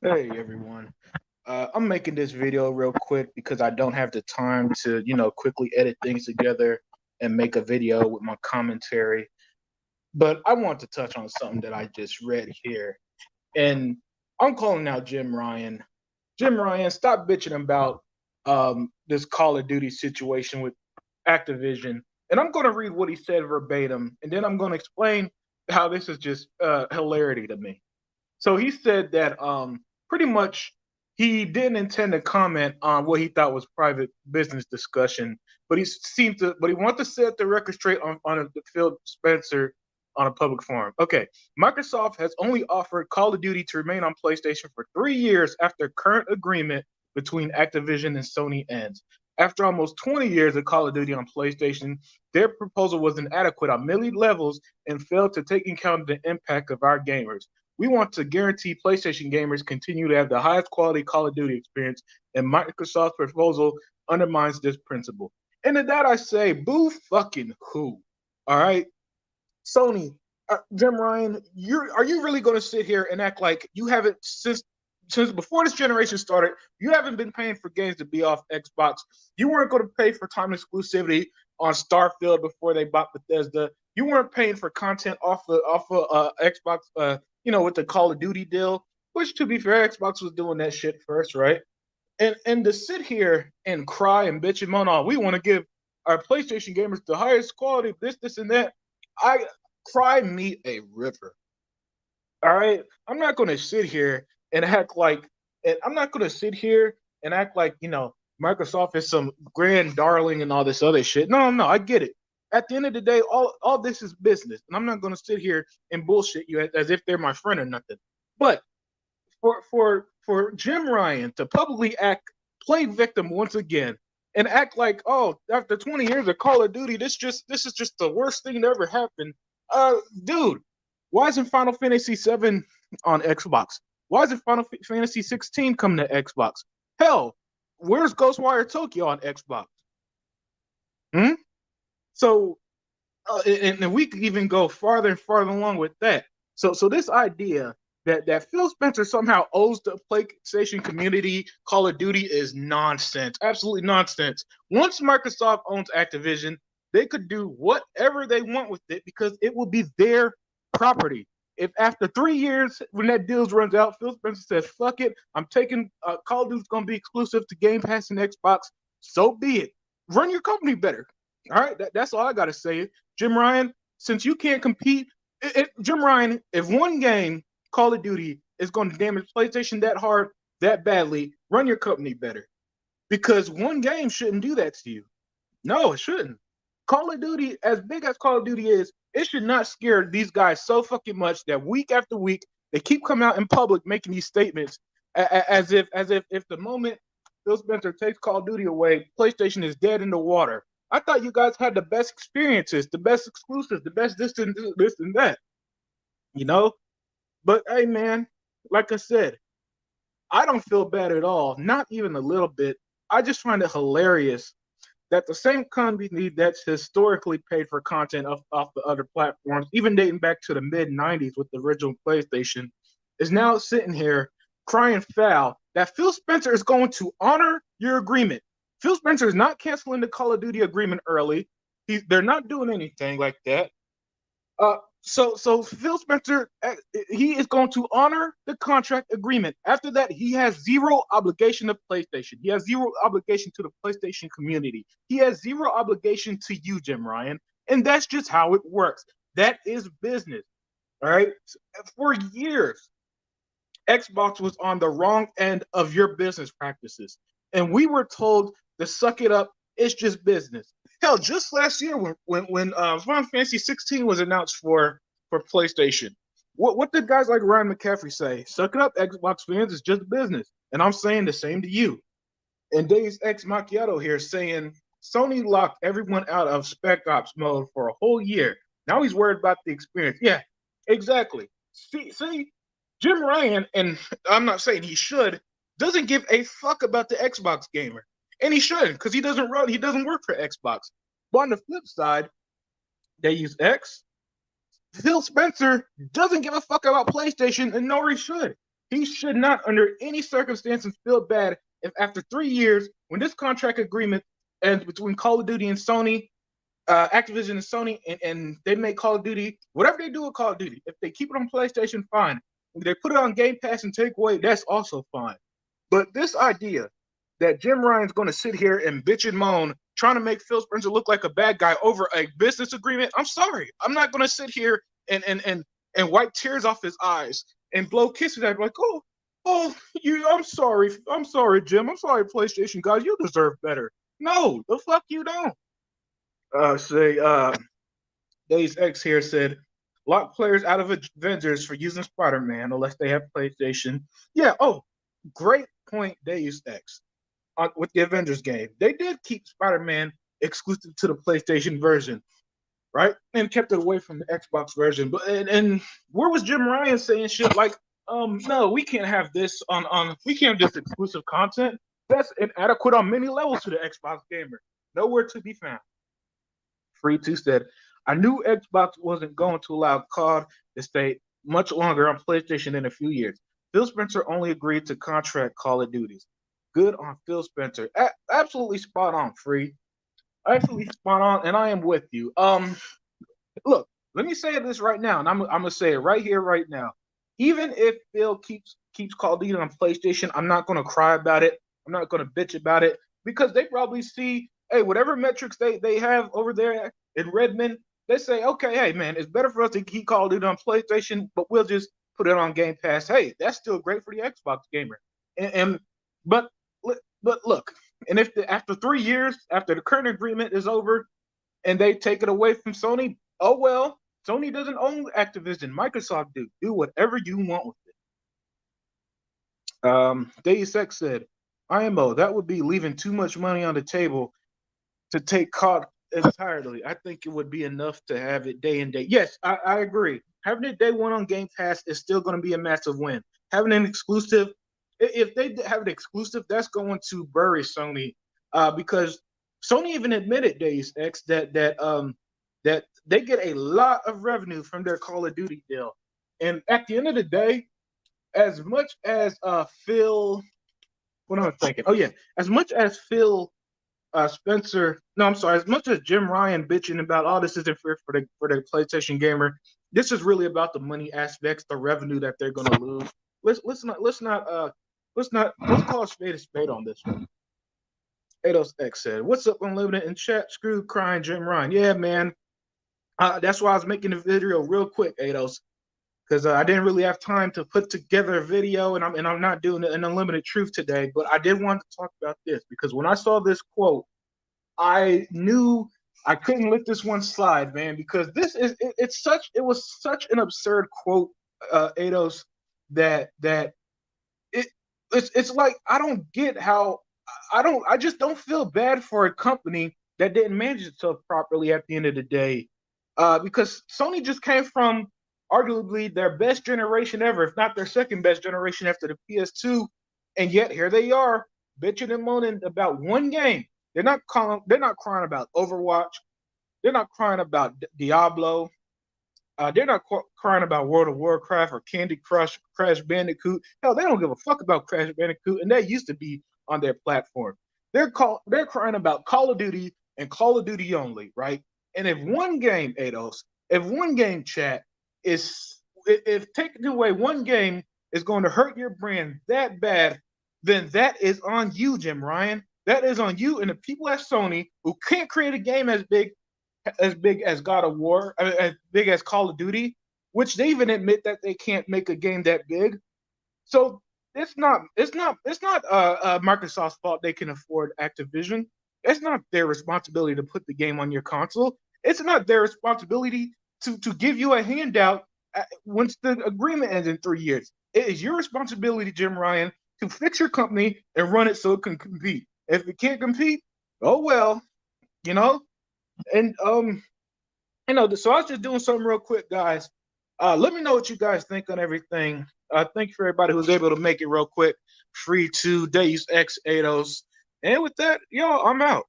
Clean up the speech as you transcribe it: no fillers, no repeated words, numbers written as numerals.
Hey everyone. I'm making this video real quick because I don't have the time to, quickly edit things together and make a video with my commentary. But I want to touch on something that I just read here. And I'm calling out Jim Ryan. Jim Ryan, stop bitching about this Call of Duty situation with Activision. And I'm going to read what he said verbatim, and then I'm going to explain how this is just hilarity to me. So he said that pretty much he didn't intend to comment on what he thought was private business discussion, but he wanted to set the record straight on Phil Spencer on a public forum. Okay, Microsoft has only offered Call of Duty to remain on PlayStation for 3 years after current agreement between Activision and Sony ends. After almost 20 years of Call of Duty on PlayStation, their proposal was inadequate on many levels and failed to take account of the impact of our gamers. We want to guarantee PlayStation gamers continue to have the highest quality Call of Duty experience, and Microsoft's proposal undermines this principle. And to that I say, boo fucking who? All right, Sony, Jim Ryan, are you really going to sit here and act like you haven't since before this generation started? You haven't been paying for games to be off Xbox. You weren't going to pay for time exclusivity on Starfield before they bought Bethesda. You weren't paying for content off of Xbox, with the Call of Duty deal. Which, to be fair, Xbox was doing that shit first, right? And to sit here and cry and bitch and moan on, we want to give our PlayStation gamers the highest quality, this, and that. I cry me a river. All right. I'm not gonna sit here and act like and I'm not gonna sit here and act like, Microsoft is some grand darling and all this other shit. No, no, I get it. At the end of the day, all this is business. And I'm not gonna sit here and bullshit you as if they're my friend or nothing. But for Jim Ryan to publicly play victim once again and act like, oh, after 20 years of Call of Duty, this is just the worst thing that ever happened. Dude, why isn't Final Fantasy 7 on Xbox? Why isn't Final Fantasy 16 coming to Xbox? Hell, where's Ghostwire Tokyo on Xbox? Hmm? So and we could even go farther and farther along with that. So this idea that Phil Spencer somehow owes the PlayStation community Call of Duty is nonsense, absolutely nonsense. Once Microsoft owns Activision, they could do whatever they want with it because it will be their property. If after 3 years, when that deal runs out, Phil Spencer says, "Fuck it, I'm taking Call of Duty's going to be exclusive to Game Pass and Xbox," so be it. Run your company better. All right, that's all I got to say. Jim Ryan, since you can't compete, Jim Ryan, if one game, Call of Duty, is going to damage PlayStation that hard, that badly, run your company better. Because one game shouldn't do that to you. No, it shouldn't. Call of Duty, as big as Call of Duty is, it should not scare these guys so fucking much that week after week they keep coming out in public making these statements as if the moment Phil Spencer takes Call of Duty away, PlayStation is dead in the water. I thought you guys had the best experiences, the best exclusives, the best this and that, you know? But hey, man, like I said, I don't feel bad at all, not even a little bit. I just find it hilarious that the same company that's historically paid for content off the other platforms, even dating back to the mid 90s with the original PlayStation, is now sitting here crying foul that Phil Spencer is going to honor your agreement. Phil Spencer is not canceling the Call of Duty agreement early. They're not doing anything like that. So Phil Spencer, he is going to honor the contract agreement. After that, he has zero obligation to PlayStation. He has zero obligation to the PlayStation community. He has zero obligation to you, Jim Ryan, and that's just how it works. That is business. All right. For years, Xbox was on the wrong end of your business practices, and we were told to suck it up. It's just business. Hell, just last year when Final Fantasy 16 was announced for PlayStation, what did guys like Ryan McCaffrey say? Suck it up, Xbox fans. It's just business, and I'm saying the same to you. And Dave's ex Macchiato here saying Sony locked everyone out of Spec Ops mode for a whole year. Now he's worried about the experience. Yeah, exactly. See, Jim Ryan, and I'm not saying he should, doesn't give a fuck about the Xbox gamer, and he shouldn't because he doesn't work for Xbox. But on the flip side, they use X. Phil Spencer doesn't give a fuck about PlayStation, and nor he should. He should not, under any circumstances, feel bad if after 3 years, when this contract agreement ends between Call of Duty and Sony, Activision and Sony, and they make Call of Duty, whatever they do with Call of Duty, if they keep it on PlayStation, fine. If they put it on Game Pass and take away, that's also fine. But this idea that Jim Ryan's going to sit here and bitch and moan, trying to make Phil Spencer look like a bad guy over a business agreement, I'm sorry. I'm not going to sit here and wipe tears off his eyes and blow kisses at him like, I'm sorry, Jim, I'm sorry, PlayStation guys, you deserve better. No, the fuck you don't. Days X here said, lock players out of Avengers for using Spider-Man unless they have PlayStation. Yeah, great point, Days X. With the Avengers game, they did keep Spider-Man exclusive to the PlayStation version, right? And kept it away from the Xbox version. But and where was Jim Ryan saying shit like, no, we can't have this we can't have this exclusive content. That's inadequate on many levels to the Xbox gamer. Nowhere to be found. Free2 said, I knew Xbox wasn't going to allow COD to stay much longer on PlayStation in a few years. Phil Spencer only agreed to contract Call of Duties. Good on Phil Spencer. Absolutely spot on, Free. Absolutely spot on, and I am with you. Look, let me say this right now, and I'm gonna say it right here, right now. Even if Phil keeps Call of Duty on PlayStation, I'm not gonna cry about it. I'm not gonna bitch about it because they probably see, hey, whatever metrics they have over there in Redmond, they say, okay, hey man, it's better for us to keep Call of Duty on PlayStation, but we'll just put it on Game Pass. Hey, that's still great for the Xbox gamer. But look, and if after 3 years, after the current agreement is over, and they take it away from Sony, oh well, Sony doesn't own Activision. Microsoft do. Do whatever you want with it. Deus Ex said, IMO, that would be leaving too much money on the table to take COD entirely. I think it would be enough to have it day and day. Yes, I agree. Having it day one on Game Pass is still going to be a massive win. Having an exclusive, if they have an exclusive, that's going to bury Sony, because Sony even admitted, Days X, that they get a lot of revenue from their Call of Duty deal. And at the end of the day, as much as Phil, what am I thinking? Oh yeah, as much as Phil Spencer, no, I'm sorry, as much as Jim Ryan bitching about this isn't fair for the PlayStation gamer, this is really about the money aspects, the revenue that they're gonna lose. Let's call a spade on this one. Ados X said, "What's up, Unlimited in chat? Screw crying Jim Ryan." Yeah, man. That's why I was making the video real quick, Ados, because I didn't really have time to put together a video, and I'm not doing an Unlimited Truth today. But I did want to talk about this because when I saw this quote, I knew I couldn't let this one slide, man. Because it was such an absurd quote, Ados, that it's like I don't get how I just don't feel bad for a company that didn't manage itself properly at the end of the day, because Sony just came from arguably their best generation ever, if not their second best generation after the PS2, and yet here they are bitching and moaning about one game. They're not crying about Overwatch. They're not crying about Diablo. They're not crying about World of Warcraft or Candy Crush, Crash Bandicoot. Hell, they don't give a fuck about Crash Bandicoot, and that used to be on their platform. They're crying about Call of Duty and Call of Duty only, right? And if one game, Ados, if one game, chat, if taking away one game is going to hurt your brand that bad, then that is on you, Jim Ryan. That is on you and the people at Sony who can't create a game as big as God of War, as big as Call of Duty, which they even admit that they can't make a game that big. So it's not Microsoft's fault they can afford Activision. It's not their responsibility to put the game on your console. It's not their responsibility to give you a handout once the agreement ends in 3 years. It is your responsibility, Jim Ryan, to fix your company and run it so it can compete. If it can't compete, oh well, you know. And so I was just doing something real quick, guys. Let me know what you guys think on everything. Thank you for everybody who's able to make it real quick. Free2, Deus Ex, Ados. And with that, y'all, I'm out.